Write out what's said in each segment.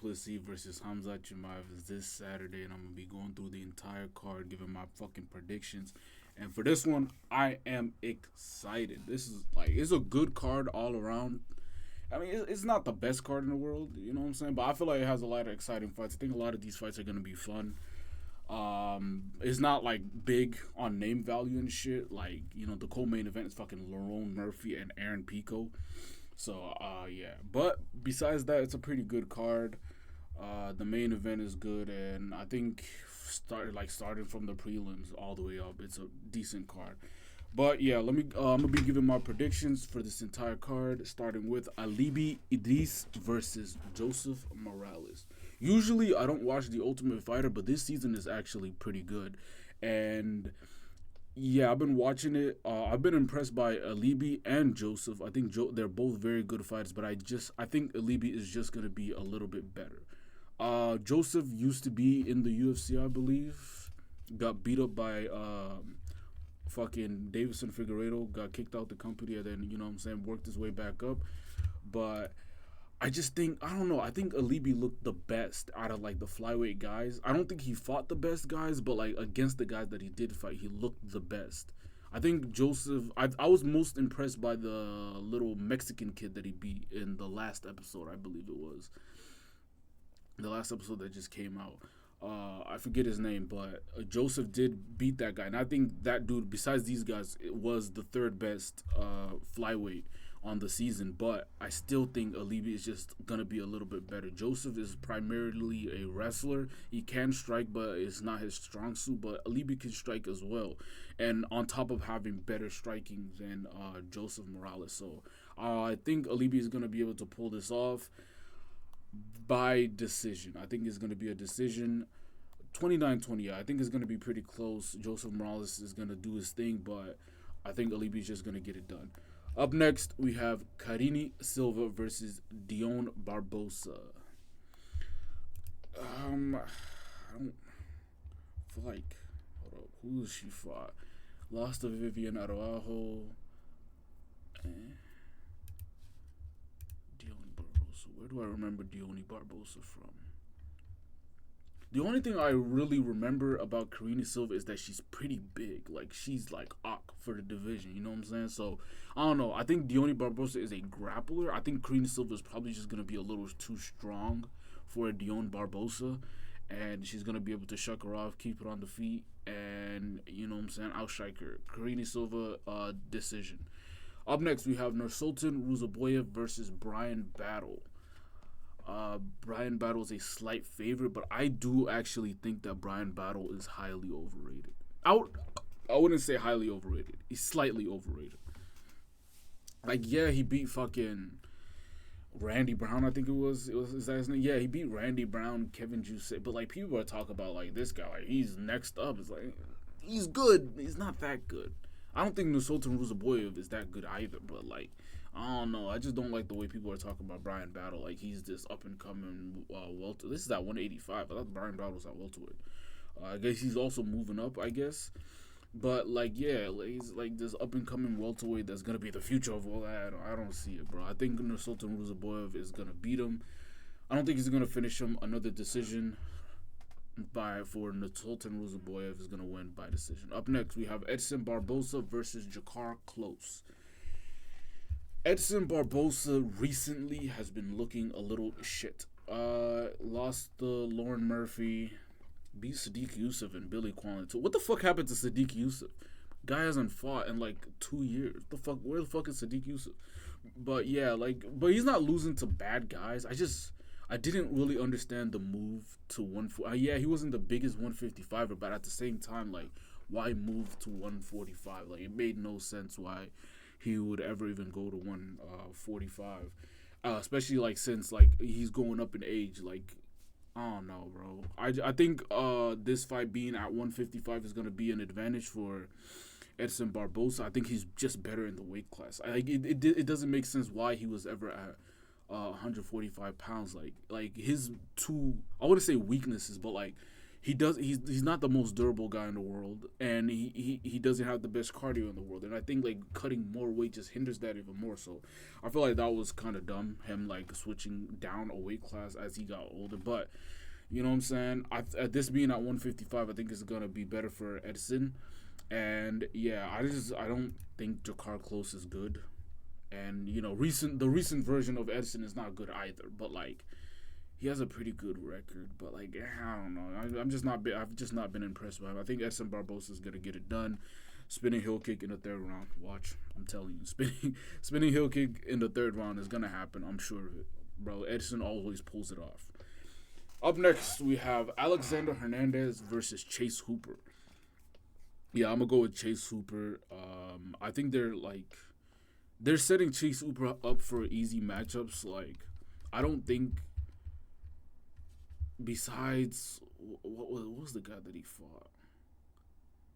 Plessis versus Khamzat Chimaev is this Saturday, and I'm gonna be going through the entire card, giving my fucking predictions. And for this one, I am excited. This is it's a good card all around. I mean, it's not the best card in the world, you know what I'm saying? But I feel like it has a lot of exciting fights. I think a lot of these fights are gonna be fun. It's not like big on name value and shit. Like the co-main event is fucking Lerone Murphy and Aaron Pico. So yeah, but besides that, it's a pretty good card. The main event is good, and I think starting from the prelims all the way up, it's a decent card. But yeah, let me. I'm gonna be giving my predictions for this entire card, starting with Alibi Idris versus Joseph Morales. Usually, I don't watch The Ultimate Fighter, but this season is actually pretty good, and yeah, I've been watching it. I've been impressed by Alibi and Joseph. I think they're both very good fighters, but I think Alibi is just gonna be a little bit better. Joseph used to be in the UFC, I believe. Got beat up by fucking Davison Figueiredo. Got kicked out the company, and then worked his way back up. But I just think I don't know. I think Alibi looked the best out of like the flyweight guys. I don't think he fought the best guys, but like against the guys that he did fight, he looked the best. I think Joseph. I was most impressed by the little Mexican kid that he beat in the last episode. I believe it was the last episode that just came out. I forget his name, but Joseph did beat that guy, and I think that dude, besides these guys, it was the third best flyweight on the season. But I still think Alibi is just gonna be a little bit better. Joseph is primarily a wrestler. He can strike, but it's not his strong suit. But Alibi can strike as well, and on top of having better striking than Joseph Morales, so I think Alibi is gonna be able to pull this off by decision. I think it's going to be a decision 29-20. I think it's going to be pretty close. Joseph Morales is going to do his thing, but I think Alibi is just going to get it done. Up next, we have Karine Silva versus Dion Barbosa. I don't feel like, hold up, who has she fought? Lost to Vivian Araujo. Where do I remember Diony Barbosa from? The only thing I really remember about Karine Silva is that she's pretty big. Like, she's like for the division, you know what I'm saying? So, I don't know. I think Diony Barbosa is a grappler. I think Karine Silva is probably just going to be a little too strong for Dion Barbosa. And she's going to be able to shuck her off, keep her on the feet, and, you know what I'm saying, outstrike her. Karine Silva, decision. Up next, we have Nursultan Ruzaboyev versus Brian Battle. Brian Battle is a slight favorite, but I do actually think that Brian Battle is highly overrated. I wouldn't say highly overrated. He's slightly overrated. Like, yeah, he beat fucking Randy Brown, I think it was. Is that his name? Yeah, he beat Randy Brown, Kevin Juice. But, like, people are talking about, like, this guy. Like, he's next up. It's like, he's good. He's not that good. I don't think Nursultan Ruzaboyev is that good either, but, like, I don't know. I just don't like the way people are talking about Brian Battle. Like, he's this up-and-coming welter. This is at 185. I thought Brian Battle was at welterweight. I guess he's also moving up, I guess. But, like, yeah, he's, like, this up-and-coming welterweight that's going to be the future of all that. I don't see it, bro. I think Nursultan Ruzaboyev is going to beat him. I don't think he's going to finish him. Another decision for Nursultan Ruzaboyev is going to win by decision. Up next, we have Edson Barbosa versus Jakar Close. Edson Barbosa recently has been looking a little shit. Lost to Lauren Murphy, beat Sadiq Youssef and Billy Quallen too. What the fuck happened to Sadiq Youssef? Guy hasn't fought in like 2 years. Where the fuck is Sadiq Youssef? But yeah, but he's not losing to bad guys. I didn't really understand the move to 140. Yeah, he wasn't the biggest 155er, but at the same time, like, why move to 145? Like, it made no sense why he would ever even go to 145, especially like since like he's going up in age. Like, I don't know, bro. I think this fight being at 155 is gonna be an advantage for Edson Barbosa. I think he's just better in the weight class. It doesn't make sense why he was ever at 145 pounds. Like his two, I wouldn't say weaknesses, but like He's not the most durable guy in the world, and he doesn't have the best cardio in the world. And I think like cutting more weight just hinders that even more. So I feel like that was kind of dumb, him like switching down a weight class as he got older. But you know what I'm saying? At this being at 155, I think it's gonna be better for Edson. And yeah, I don't think Jakar Close is good. And you know, the recent version of Edson is not good either. But like, he has a pretty good record. But like, I don't know. I've just not been impressed by him. I think Edson Barbosa is gonna get it done. Spinning heel kick in the third round. Watch, I'm telling you, spinning heel kick in the third round is gonna happen. I'm sure of it, bro. Edson always pulls it off. Up next, we have Alexander Hernandez versus Chase Hooper. Yeah, I'm gonna go with Chase Hooper. I think they're setting Chase Hooper up for easy matchups. Like, I don't think besides what was the guy that he fought?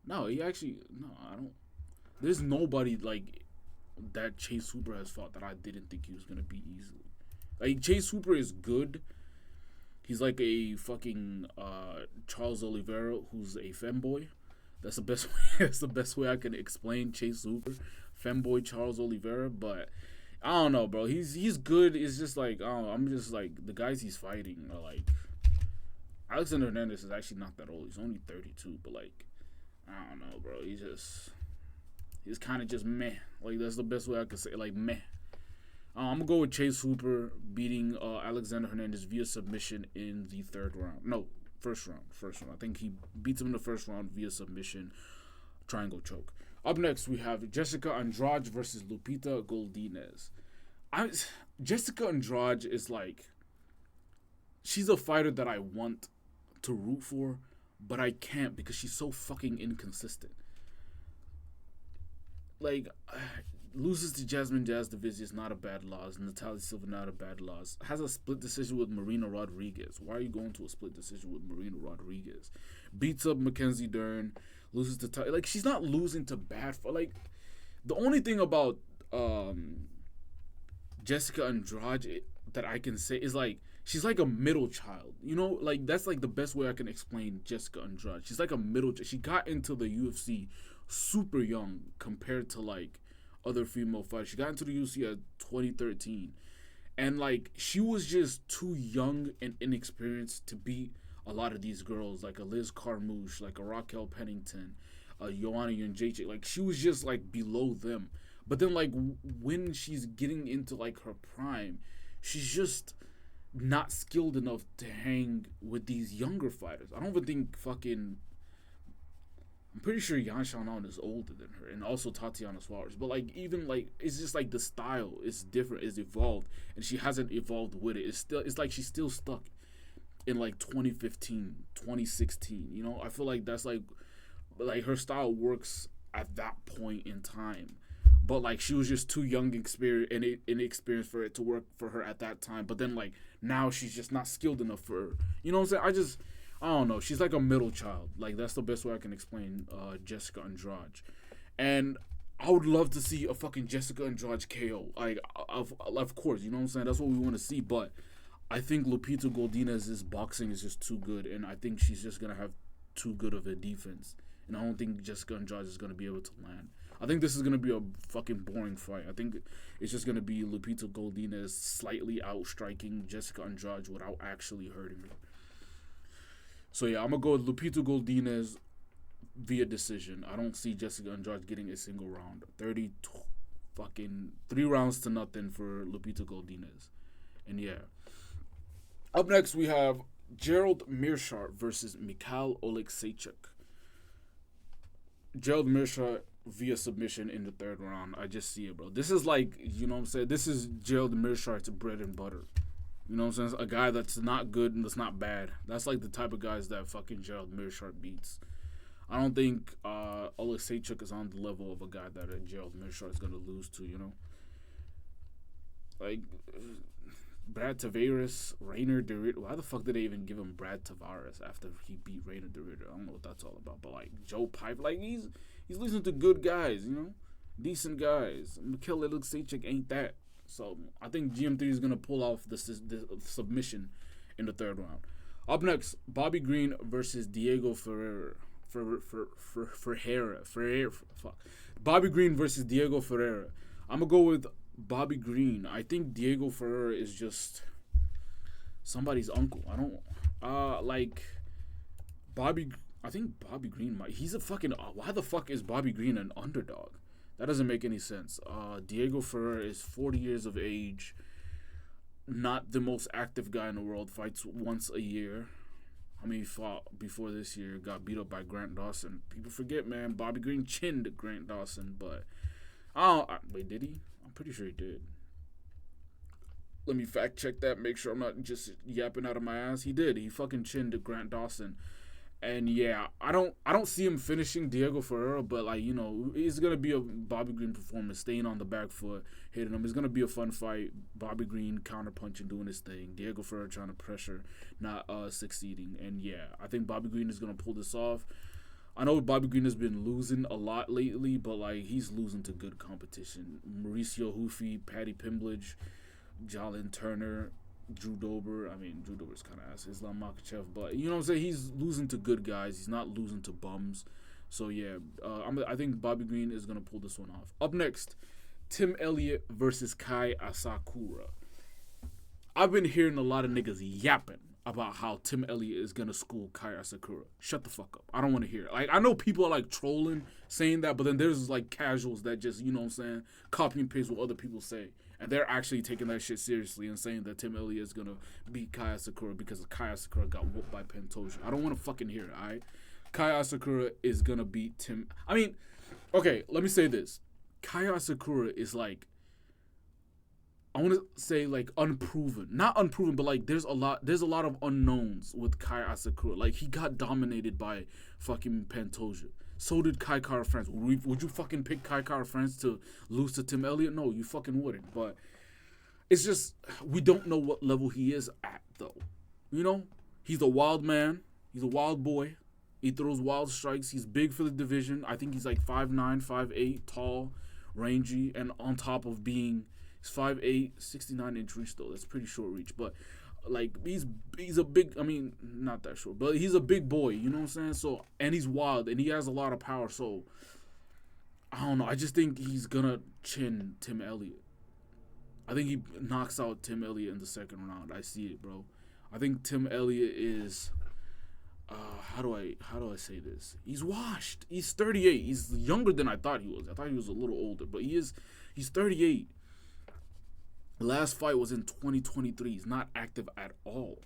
No, I don't. There's nobody like that Chase Hooper has fought that I didn't think he was gonna beat easily. Like Chase Hooper is good. He's like a fucking Charles Oliveira who's a femboy. That's the best way. That's the best way I can explain Chase Hooper, femboy Charles Oliveira. But I don't know, bro. He's good. It's just like I'm just like the guys he's fighting are like Alexander Hernandez is actually not that old. He's only 32, but like I don't know, bro. He's kind of just meh. Like that's the best way I could say. Like meh. I'm gonna go with Chase Hooper beating Alexander Hernandez via submission in the third round. No, first round. I think he beats him in the first round via submission, triangle choke. Up next, we have Jessica Andrade versus Lupita Godinez. Jessica Andrade is like, she's a fighter that I want to root for, but I can't because she's so fucking inconsistent. Like, loses to Jasmine Jasdovic, not a bad loss. Natalia Silva, not a bad loss. Has a split decision with Marina Rodriguez. Why are you going to a split decision with Marina Rodriguez? Beats up Mackenzie Dern. Loses to like she's not losing to bad. Like the only thing about Jessica Andrade that I can say is like she's like a middle child. You know, like that's like the best way I can explain Jessica Andrade. She's like a middle. She got into the UFC super young compared to like other female fighters. She got into the UFC at 2013. And, like, she was just too young and inexperienced to beat a lot of these girls, like a Liz Carmouche, like a Raquel Pennington, a Joanna Jędrzejczyk. Like, she was just, like, below them. But then, like, when she's getting into, like, her prime, she's just not skilled enough to hang with these younger fighters. I don't even think fucking... I'm pretty sure Yan Xiaonan is older than her, and also Tatiana Suarez. But like, even like, it's just like the style is different, it's evolved, and she hasn't evolved with it. It's like she's still stuck in like 2015, 2016. You know, I feel like that's like her style works at that point in time. But like, she was just too young, inexperienced for it to work for her at that time. But then like now she's just not skilled enough for her. You know what I'm saying? I don't know. She's like a middle child. Like, that's the best way I can explain Jessica Andrade. And I would love to see a fucking Jessica Andrade KO. Like, of course, you know what I'm saying? That's what we want to see. But I think Lupita Godinez's boxing is just too good. And I think she's just going to have too good of a defense. And I don't think Jessica Andrade is going to be able to land. I think this is going to be a fucking boring fight. I think it's just going to be Lupita Godinez slightly outstriking Jessica Andrade without actually hurting her. So yeah, I'm gonna go with Lupita Godinez via decision. I don't see Jessica Andrade getting a single round. 3 rounds to nothing for Lupita Godinez. And yeah. Up next we have Gerald Meerschaert versus Mikhail Oleksiejczuk. Gerald Meerschaert via submission in the third round. I just see it, bro. This is like, you know what I'm saying? This is Gerald Meerschaert's bread and butter. You know what I'm saying? A guy that's not good and that's not bad. That's like the type of guys that fucking Gerald Meerschaert beats. I don't think Oleksiejczuk is on the level of a guy that Gerald Meerschaert is going to lose to, you know? Like, Brad Tavares, Rainer DeRitter. Why the fuck did they even give him Brad Tavares after he beat Rainer DeRitter? I don't know what that's all about. But, like, Joe Piper, like, he's losing to good guys, you know? Decent guys. Mikhail Oleksiejczuk ain't that. So I think GM3 is going to pull off the submission in the third round. Up next, Bobby Green versus Diego Ferreira. Ferreira. Fuck. Bobby Green versus Diego Ferreira. I'm gonna go with Bobby Green. I think Diego Ferreira is just somebody's uncle. I don't like Bobby. I think Bobby Green might. He's a fucking. Why the fuck is Bobby Green an underdog? That doesn't make any sense. Diego Ferreira is 40 years of age. Not the most active guy in the world. Fights once a year. I mean, he fought before this year. Got beat up by Grant Dawson. People forget, man. Bobby Green chinned Grant Dawson, but wait, did he? I'm pretty sure he did. Let me fact check that. Make sure I'm not just yapping out of my ass. He did. He fucking chinned Grant Dawson. And yeah, I don't see him finishing Diego Ferreira, but like, you know, it's gonna be a Bobby Green performance, staying on the back foot, hitting him. It's gonna be a fun fight. Bobby Green counterpunching, doing his thing. Diego Ferreira trying to pressure, not succeeding. And yeah, I think Bobby Green is gonna pull this off. I know Bobby Green has been losing a lot lately, but like he's losing to good competition. Mauricio Hufi, Paddy Pimblage, Jalen Turner, Drew Dober. I mean, Drew Dober's kind of ass. Islam Makhachev. But, you know what I'm saying? He's losing to good guys. He's not losing to bums. So, yeah, I think Bobby Green is going to pull this one off. Up next, Tim Elliott versus Kai Asakura. I've been hearing a lot of niggas yapping about how Tim Elliott is going to school Kai Asakura. Shut the fuck up. I don't want to hear it. Like, I know people are, like, trolling, saying that, but then there's, like, casuals that just, you know what I'm saying, copy and paste what other people say. And they're actually taking that shit seriously and saying that Tim Elliott is going to beat Kai Asakura because Kai Asakura got whooped by Pantoja. I don't want to fucking hear it, all right? Kai Asakura is going to beat Tim. I mean, okay, let me say this. Kai Asakura is like, I want to say like unproven. Not unproven, but like there's a lot of unknowns with Kai Asakura. Like he got dominated by fucking Pantoja. So did Kai Kara France. Would you fucking pick Kai Kara France to lose to Tim Elliott? No, you fucking wouldn't. But it's just, we don't know what level he is at, though. You know? He's a wild man. He's a wild boy. He throws wild strikes. He's big for the division. I think he's like 5'9", 5'8", tall, rangy, and on top of being, he's 5'8", 69-inch reach, though. That's pretty short reach. But like he's a big, I mean, not that short, but he's a big boy, you know what I'm saying? So, and he's wild and he has a lot of power, so I don't know. I just think he's gonna chin Tim Elliott. I think he knocks out Tim Elliott in the second round. I see it, bro. I think Tim Elliott is how do I say this? He's washed. He's 38. He's younger than I thought he was. I thought he was a little older, but he's 38. The last fight was in 2023. He's not active at all.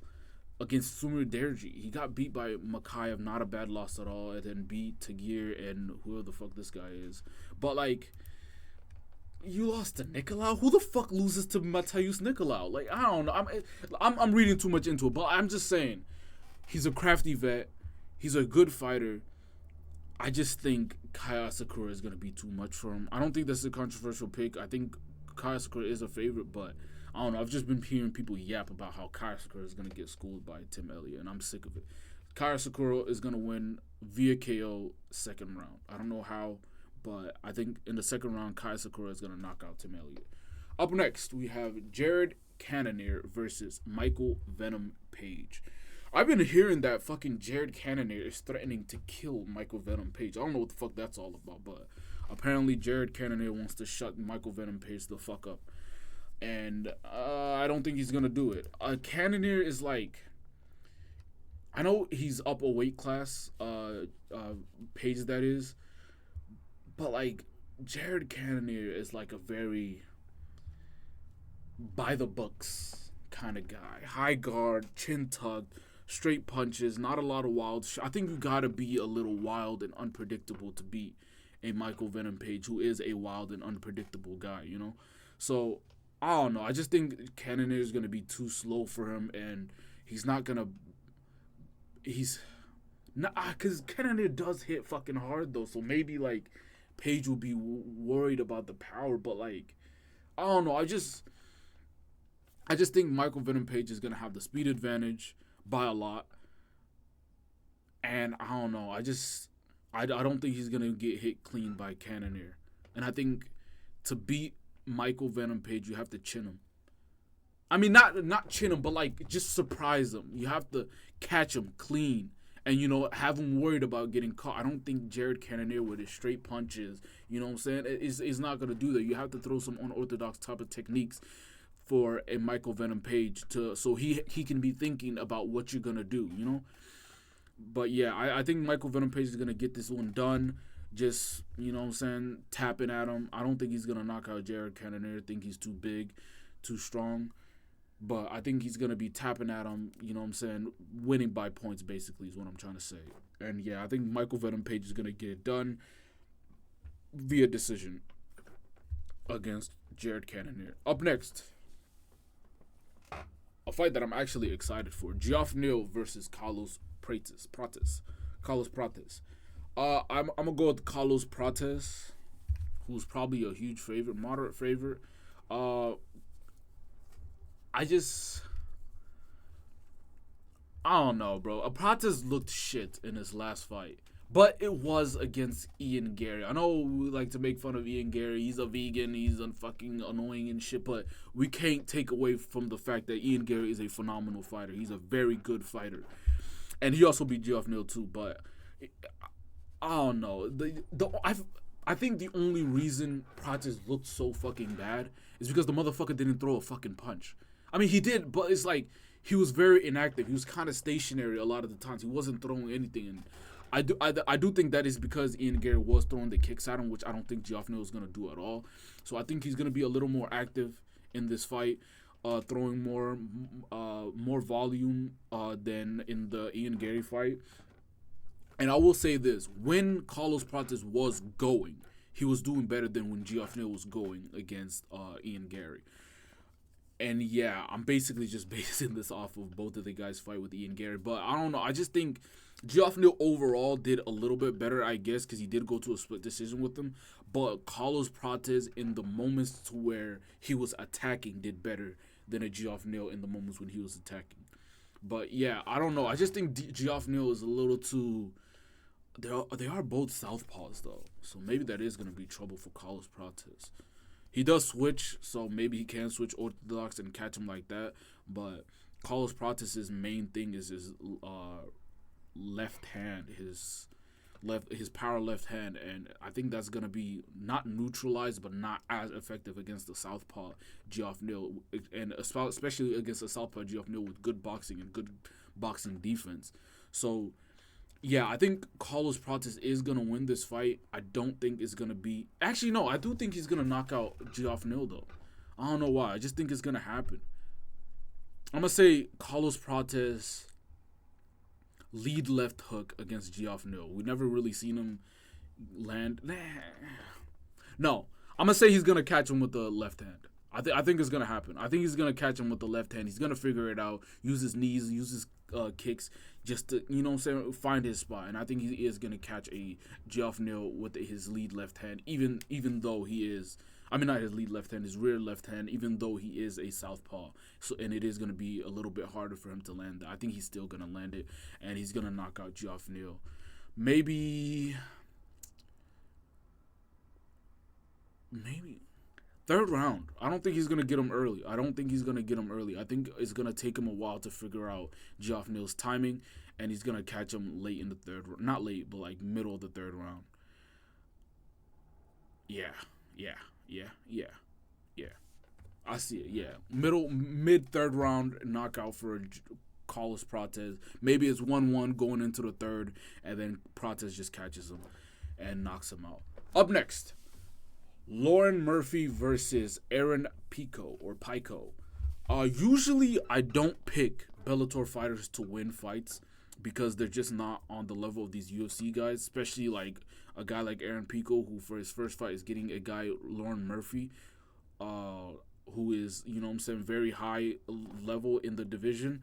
Against Sumir Derji. He got beat by Makayev. Not a bad loss at all. And then beat Tagir and whoever the fuck this guy is. But, like, you lost to Nicolau? Who the fuck loses to Mateusz Nicolau? Like, I don't know. I'm reading too much into it. But I'm just saying. He's a crafty vet. He's a good fighter. I just think Kai Asakura is going to be too much for him. I don't think that's a controversial pick. I think Kai Asakura is a favorite, but I don't know. I've just been hearing people yap about how Kai Asakura is going to get schooled by Tim Elliott, and I'm sick of it. Kai Asakura is going to win via KO second round. I don't know how, but I think in the second round, Kai Asakura is going to knock out Tim Elliott. Up next, we have Jared Cannonier versus Michael Venom Page. I've been hearing that fucking Jared Cannonier is threatening to kill Michael Venom Page. I don't know what the fuck that's all about, but apparently Jared Cannonier wants to shut Michael Venom Page the fuck up. And I don't think he's going to do it. Cannonier is like, I know he's up a weight class, Page that is, but like Jared Cannonier is like a very by the books kind of guy. High guard, chin tucked, straight punches, not a lot of wild. I think you got to be a little wild and unpredictable to beat a Michael Venom Page, who is a wild and unpredictable guy, you know? So, I don't know. I just think Cannonier is going to be too slow for him, and he's not going to... He's... not because Cannonier does hit fucking hard, though, so maybe, like, Page will be worried about the power, but, like, I don't know. I just think Michael Venom Page is going to have the speed advantage by a lot, and I don't know. I don't think he's going to get hit clean by Cannonier. And I think to beat Michael Venom Page, you have to chin him. I mean, not chin him, but like just surprise him. You have to catch him clean, and have him worried about getting caught. I don't think Jared Cannonier with his straight punches, you know what I'm saying, is not gonna do that. You have to throw some unorthodox type of techniques for a Michael Venom Page so he can be thinking about what you're gonna do. But yeah, I think Michael Venom Page is gonna get this one done. Just what I'm saying, tapping at him. I don't think he's gonna knock out Jared Cannonier. I think he's too big, too strong. But I think he's going to be tapping at him, winning by points, basically, is what I'm trying to say. And, yeah, I think Michael Venom Page is going to get it done via decision against Jared Cannonier. Up next, a fight that I'm actually excited for. Geoff Neal versus Carlos Prates. Carlos Prates. I'm going to go with Carlos Prates, who's probably a huge favorite, moderate favorite. I don't know, bro. Prates looked shit in his last fight. But it was against Ian Gary. I know we like to make fun of Ian Gary. He's a vegan. He's fucking annoying and shit. But we can't take away from the fact that Ian Gary is a phenomenal fighter. He's a very good fighter. And he also beat Geoff Neal too. But I don't know. I think the only reason Prates looked so fucking bad is because the motherfucker didn't throw a fucking punch. I mean, he did, but it's like he was very inactive. He was kind of stationary a lot of the times. He wasn't throwing anything. And I do think that is because Ian Gary was throwing the kicks at him, which I don't think Geoff Neal is going to do at all. So I think he's going to be a little more active in this fight, throwing more volume than in the Ian Gary fight. And I will say this, when Carlos Prates was going, he was doing better than when Geoff Neal was going against Ian Gary. And yeah, I'm basically just basing this off of both of the guys' fight with Ian Gary. But I don't know. I just think Geoff Neal overall did a little bit better, I guess, because he did go to a split decision with him. But Carlos Prates, in the moments to where he was attacking, did better than a Geoff Neal in the moments when he was attacking. But yeah, I don't know. I just think Geoff Neal is a little too... They are both southpaws, though. So maybe that is going to be trouble for Carlos Prates. He does switch, so maybe he can switch orthodox and catch him like that. But Carlos Prates' main thing is his left hand, his power left hand, and I think that's gonna be not neutralized, but not as effective against the southpaw Geoff Neal, and especially against the southpaw Geoff Neal with good boxing and good boxing defense. So yeah, I think Carlos Prates is going to win this fight. I don't think it's going to be... Actually, no, I do think he's going to knock out Geoff Neal, though. I don't know why. I just think it's going to happen. I'm going to say Carlos Prates lead left hook against Geoff Neal. We never really seen him land... No, I'm going to say he's going to catch him with the left hand. I think it's going to happen. I think he's going to catch him with the left hand. He's going to figure it out, use his knees, use his kicks, just to, find his spot. And I think he is going to catch a Geoff Neal with his lead left hand, even though he is, I mean, not his lead left hand, his rear left hand, even though he is a southpaw. So, and it is going to be a little bit harder for him to land that. I think he's still going to land it, and he's going to knock out Geoff Neal. Maybe third round. I don't think he's going to get him early. I think it's going to take him a while to figure out Geoff Neal's timing, and he's going to catch him late in the third round. Not late, but like middle of the third round. Yeah. I see it, yeah. Mid-third round knockout for Carlos Prates. Maybe it's 1-1 going into the third, and then Prates just catches him and knocks him out. Up next, Lauren Murphy versus Aaron Pico. Usually I don't pick Bellator fighters to win fights because they're just not on the level of these UFC guys, especially like a guy like Aaron Pico, who for his first fight is getting a guy, Lauren Murphy, who is, very high level in the division.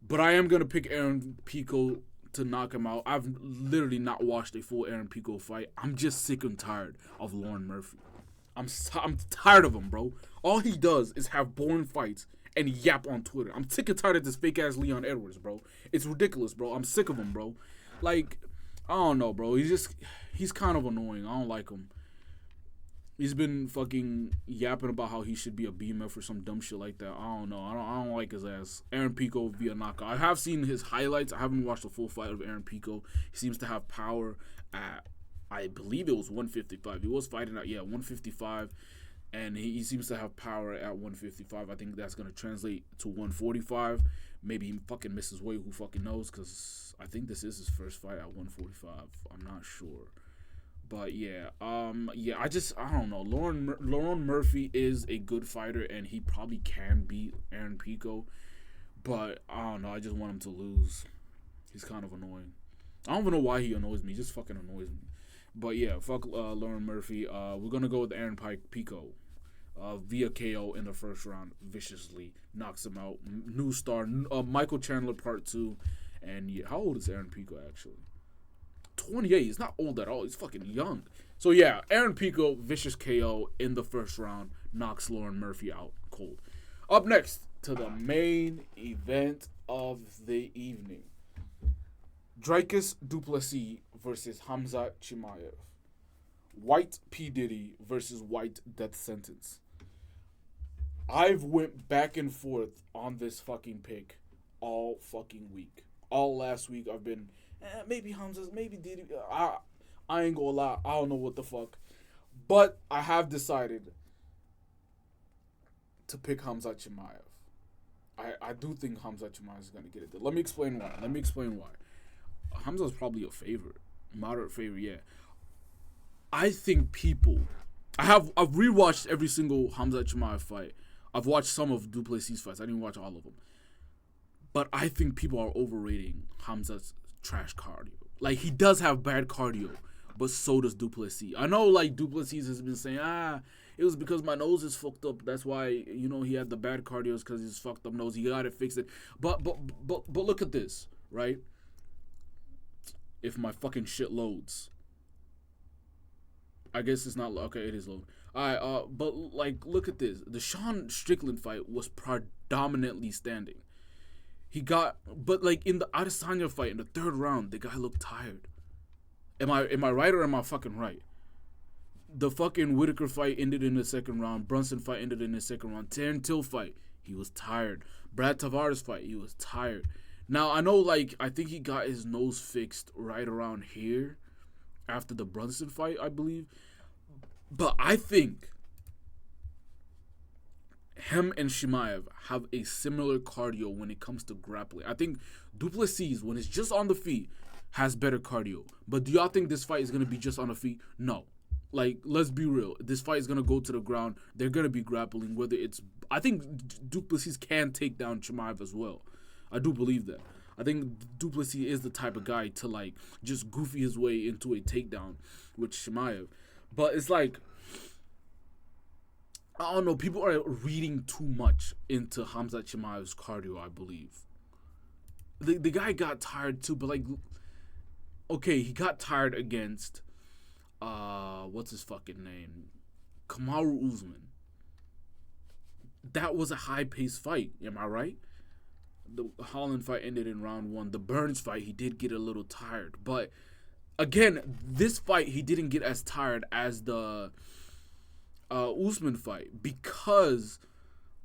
But I am going to pick Aaron Pico to knock him out. I've literally not watched a full Aaron Pico fight. I'm just sick and tired of Lauren Murphy. I'm tired of him, bro. All he does is have boring fights and yap on Twitter. I'm sick and tired of this fake-ass Leon Edwards, bro. It's ridiculous, bro. I'm sick of him, bro. Like, I don't know, bro. He's kind of annoying. I don't like him. He's been fucking yapping about how he should be a BMF or some dumb shit like that. I don't know. I don't like his ass. Aaron Pico via knockout. I have seen his highlights. I haven't watched the full fight of Aaron Pico. He seems to have power at, I believe it was 155. He was fighting at 155, and he seems to have power at 155. I think that's gonna translate to 145. Maybe he fucking misses weight. Who fucking knows? Because I think this is his first fight at 145. I'm not sure. But I don't know. Lauren Murphy is a good fighter, and he probably can beat Aaron Pico. But I don't know. I just want him to lose. He's kind of annoying. I don't even know why he annoys me. He just fucking annoys me. But yeah, fuck Lauren Murphy. We're gonna go with Aaron Pico. Via KO in the first round, viciously knocks him out. New star, Michael Chandler Part 2, and how old is Aaron Pico actually? 28. He's not old at all. He's fucking young. So yeah, Aaron Pico, vicious KO in the first round, knocks Lauren Murphy out cold. Up next to the main event of the evening: Dricus du Plessis versus Khamzat Chimaev. White P. Diddy versus White Death Sentence. I've went back and forth on this fucking pick all fucking week. All last week I've been, maybe Hamza, maybe Diddy. I ain't gonna lie, I don't know what the fuck. But I have decided to pick Khamzat Chimaev. I do think Khamzat Chimaev is gonna get it. Let me explain why. Hamza's probably a favorite. Moderate favorite, yeah. I think I've rewatched every single Khamzat Chimaev fight. I've watched some of du Plessis fights. I didn't watch all of them. But I think people are overrating Khamzat's trash cardio. Like, he does have bad cardio, but so does du Plessis. I know, like, du Plessis has been saying, it was because my nose is fucked up. That's why, he had the bad cardio because his fucked up nose. He got to fix it. But look at this, right? If my fucking shit loads. I guess it's not okay. It is low. All right. But like, look at this. The Sean Strickland fight was predominantly standing. But like in the Adesanya fight in the third round, the guy looked tired. Am I right or am I fucking right? The fucking Whitaker fight ended in the second round. Brunson fight ended in the second round. Taryn Till fight, he was tired. Brad Tavares fight, he was tired. Now I know, like, I think he got his nose fixed right around here after the Brunson fight, I believe. But I think him and Chimaev have a similar cardio when it comes to grappling. I think du Plessis, when it's just on the feet, has better cardio. But do y'all think this fight is going to be just on the feet? No. Like, let's be real. This fight is going to go to the ground. They're going to be grappling. I think du Plessis can take down Chimaev as well. I do believe that. I think du Plessis is the type of guy to, like, just goofy his way into a takedown with Chimaev. But it's like, I don't know, people are reading too much into Khamzat Chimaev's cardio, I believe. The guy got tired too, but like, okay, he got tired against, what's his fucking name? Kamaru Usman. That was a high-paced fight, am I right? The Holland fight ended in round 1. The Burns fight, he did get a little tired. But, again, this fight, he didn't get as tired as the Usman fight because,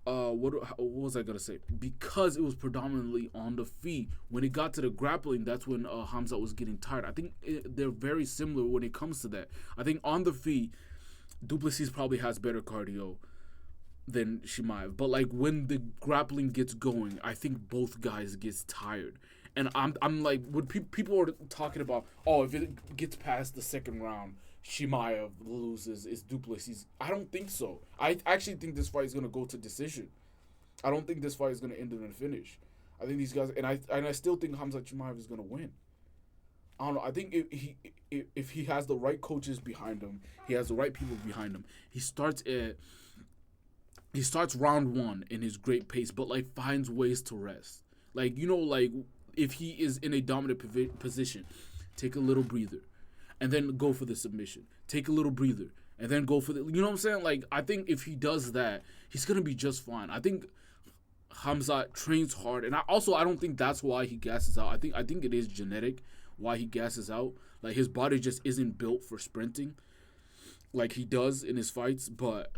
what was I going to say? Because it was predominantly on the feet. When it got to the grappling, that's when Khamzat was getting tired. I think they're very similar when it comes to that. I think on the feet, du Plessis probably has better cardio than Chimaev. But like when the grappling gets going, I think both guys gets tired. And I'm like, when people are talking about, if it gets past the second round, Chimaev loses, it's du Plessis. I don't think so. I actually think this fight is gonna go to decision. I don't think this fight is gonna end in a finish. I think these guys, and I still think Khamzat Chimaev is gonna win. I don't know. I think if he has the right coaches behind him, he has the right people behind him. He starts round 1 in his great pace, but like finds ways to rest. Like, like if he is in a dominant position, take a little breather, and then go for the submission. Take a little breather, and then go for the. You know what I'm saying? Like, I think if he does that, he's gonna be just fine. I think Khamzat trains hard, and I don't think that's why he gasses out. I think it is genetic why he gasses out. Like, his body just isn't built for sprinting. like he does in his fights, but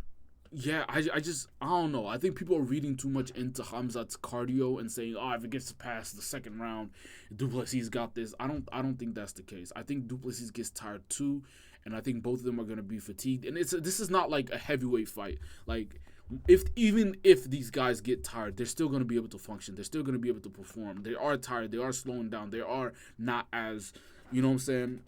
yeah, I don't know. I think people are reading too much into Khamzat's cardio and saying, "Oh, if it gets past the second round, Duplessis got this." I don't think that's the case. I think Duplessis gets tired too, and I think both of them are gonna be fatigued. And this is not like a heavyweight fight. Like even if these guys get tired, they're still gonna be able to function. They're still gonna be able to perform. They are tired. They are slowing down. They are not as, you know what I'm saying,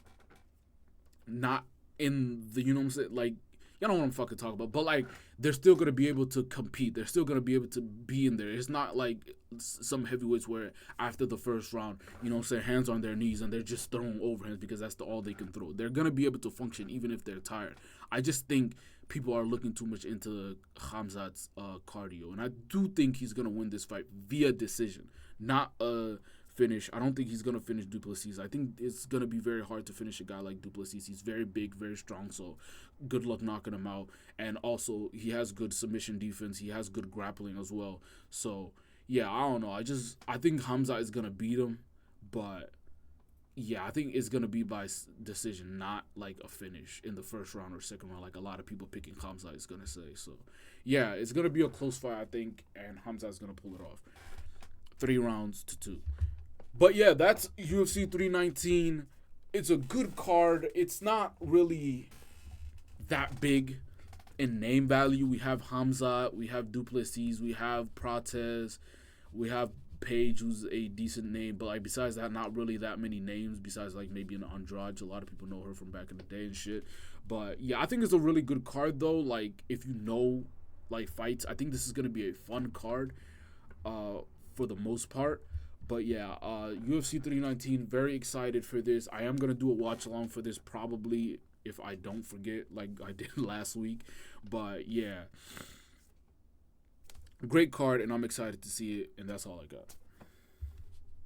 not in the, you know what I'm saying, like, y'all know what I'm fucking talking about, but like they're still gonna be able to compete. They're still gonna be able to be in there. It's not like some heavyweights where after the first round, you know what I'm saying, hands on their knees and they're just throwing overhands because that's all they can throw. They're gonna be able to function even if they're tired. I just think people are looking too much into Khamzat's cardio, and I do think he's gonna win this fight via decision, not a finish. I don't think he's gonna finish Duplessis. I think it's gonna be very hard to finish a guy like Duplessis. He's very big, very strong, so good luck knocking him out. And also, he has good submission defense. He has good grappling as well. So yeah, I don't know. I think Khamzat is gonna beat him, but yeah, I think it's gonna be by decision, not like a finish in the first round or second round, like a lot of people picking Khamzat is gonna say. So yeah, it's gonna be a close fight, I think, and Khamzat is gonna pull it off, 3-2. But yeah, that's UFC 319. It's a good card. It's not really that big in name value. We have Khamzat, we have Duplessis, we have Prates, we have Page, who's a decent name. But like besides that, not really that many names. Besides like maybe an Andrade, a lot of people know her from back in the day and shit. But yeah, I think it's a really good card though. Like if you know like fights, I think this is gonna be a fun card, for the most part. But yeah, UFC 319, very excited for this. I am going to do a watch along for this probably if I don't forget like I did last week. But yeah, great card, and I'm excited to see it, and that's all I got.